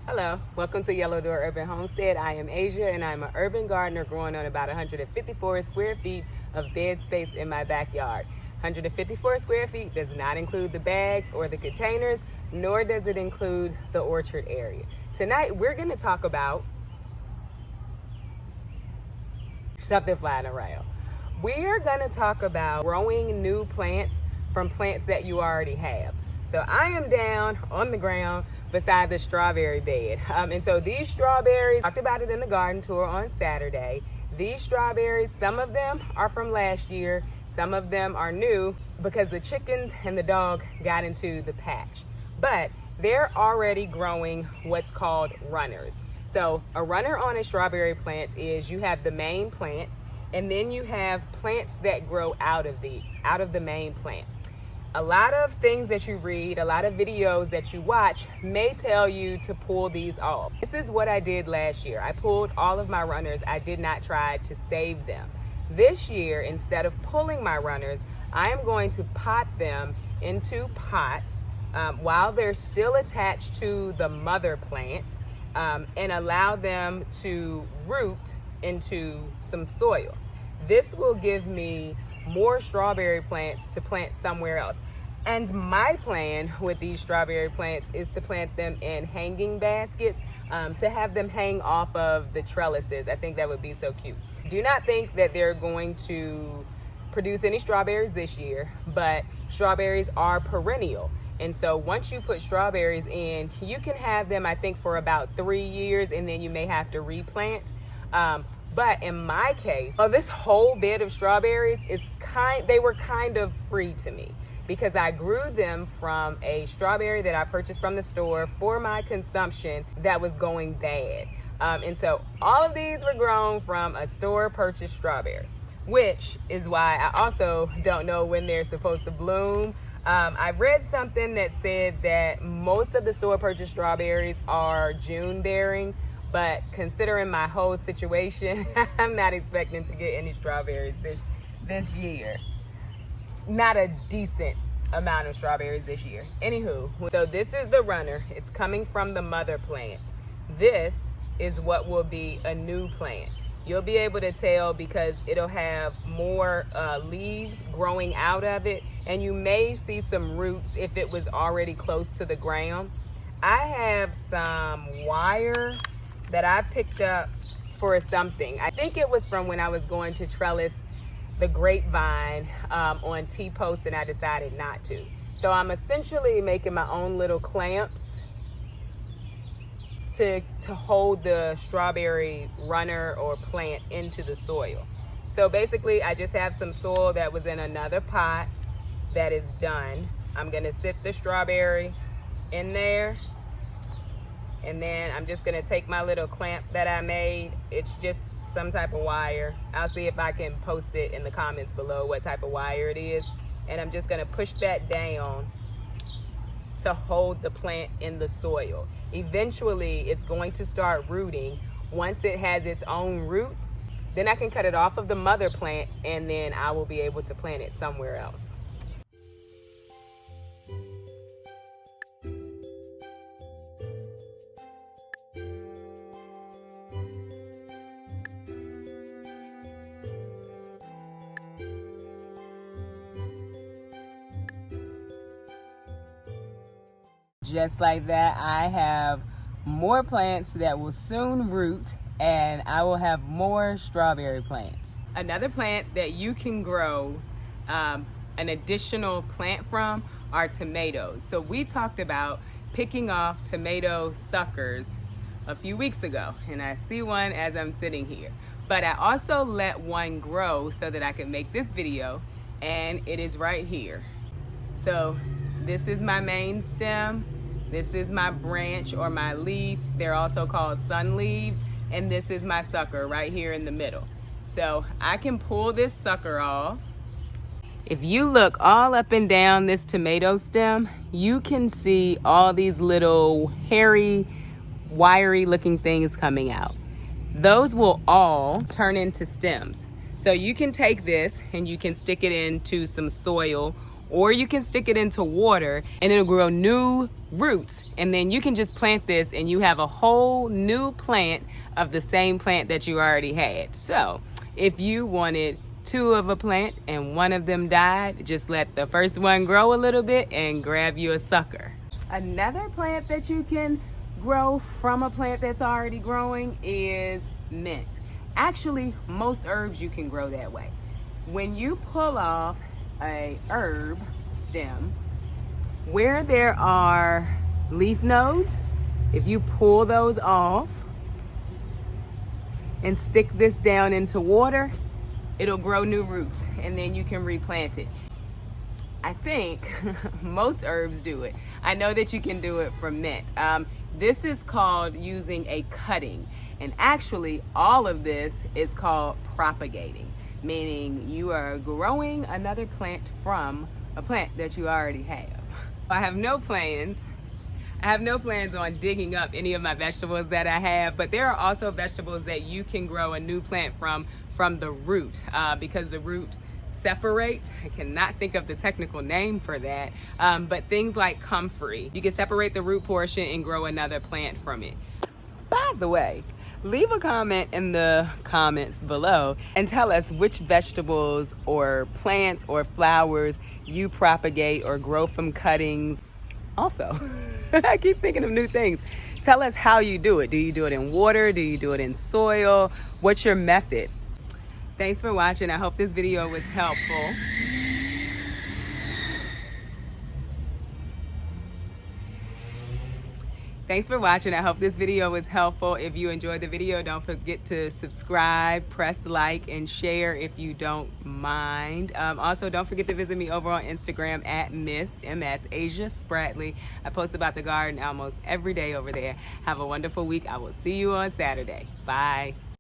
Hello, welcome to Yellow Door Urban Homestead. I am Asia and I'm an urban gardener growing on about 154 square feet of bed space in my backyard. 154 square feet does not include the bags or the containers, nor does it include the orchard area. Tonight we're going to talk about something flying around. We're going to talk about growing new plants from plants that you already have. So I am down on the ground beside the strawberry bed. And so these strawberries, talked about it in the garden tour on Saturday. These strawberries, some of them are from last year, some of them are new because the chickens and the dog got into the patch. But they're already growing what's called runners. So a runner on a strawberry plant is you have the main plant and then you have plants that grow out of the main plant. A lot of things that you read, a lot of videos that you watch may tell you to pull these off. This is what I did last year. I pulled all of my runners. I did not try to save them. This year, instead of pulling my runners, I am going to pot them into pots while they're still attached to the mother plant and allow them to root into some soil. This will give me more strawberry plants to plant somewhere else. And my plan with these strawberry plants is to plant them in hanging baskets to have them hang off of the trellises. I think that would be so cute. Do not think that they're going to produce any strawberries this year, but strawberries are perennial. And so once you put strawberries in, you can have them, I think, for about 3 years, and then you may have to replant. But in my case, this whole bed of strawberries they were kind of free to me because I grew them from a strawberry that I purchased from the store for my consumption that was going bad. And so all of these were grown from a store purchased strawberry, which is why I also don't know when they're supposed to bloom. I read something that said that most of the store purchased strawberries are June bearing. But considering my whole situation, I'm not expecting to get any strawberries this year. Not a decent amount of strawberries this year. Anywho, so this is the runner. It's coming from the mother plant. This is what will be a new plant. You'll be able to tell because it'll have more leaves growing out of it, and you may see some roots if it was already close to the ground. I have some wire that I picked up for something. I think it was from when I was going to trellis the grapevine on T-post and I decided not to. So I'm essentially making my own little clamps to hold the strawberry runner or plant into the soil. So basically I just have some soil that was in another pot that is done. I'm gonna sit the strawberry in there. And then I'm just gonna take my little clamp that I made. It's just some type of wire. I'll see if I can post it in the comments below what type of wire it is. And I'm just gonna push that down to hold the plant in the soil. Eventually, it's going to start rooting. Once it has its own roots, then I can cut it off of the mother plant and then I will be able to plant it somewhere else. Just like that, I have more plants that will soon root and I will have more strawberry plants. Another plant that you can grow an additional plant from are tomatoes. So we talked about picking off tomato suckers a few weeks ago, and I see one as I'm sitting here. But I also let one grow so that I could make this video, and it is right here. So this is my main stem. This is my branch or my leaf. They're also called sun leaves. And this is my sucker right here in the middle. So I can pull this sucker off. If you look all up and down this tomato stem, you can see all these little hairy, wiry looking things coming out. Those will all turn into stems. So you can take this and you can stick it into some soil, or you can stick it into water and it'll grow new roots, and then you can just plant this and you have a whole new plant of the same plant that you already had. So if you wanted two of a plant and one of them died, just let the first one grow a little bit and grab you a sucker. Another plant that you can grow from a plant that's already growing is mint. Actually, most herbs you can grow that way. When you pull off a herb stem, where there are leaf nodes, if you pull those off and stick this down into water, it'll grow new roots and then you can replant it. I think most herbs do it. I know that you can do it for mint. This is called using a cutting. And actually, all of this is called propagating, meaning you are growing another plant from a plant that you already have. I have no plans on digging up any of my vegetables that I have, but there are also vegetables that you can grow a new plant from the root, because the root separates. I cannot think of the technical name for that, but things like comfrey, you can separate the root portion and grow another plant from it. By the way, leave a comment in the comments below and tell us which vegetables or plants or flowers you propagate or grow from cuttings. Also, I keep thinking of new things. Tell us how you do it. Do you do it in water? Do you do it in soil? What's your method? Thanks for watching. I hope this video was helpful. Thanks for watching. I hope this video was helpful. If you enjoyed the video, don't forget to subscribe, press like, and share if you don't mind. Also, don't forget to visit me over on Instagram at Miss MS Asia Spratley. I post about the garden almost every day over there. Have a wonderful week. I will see you on Saturday. Bye.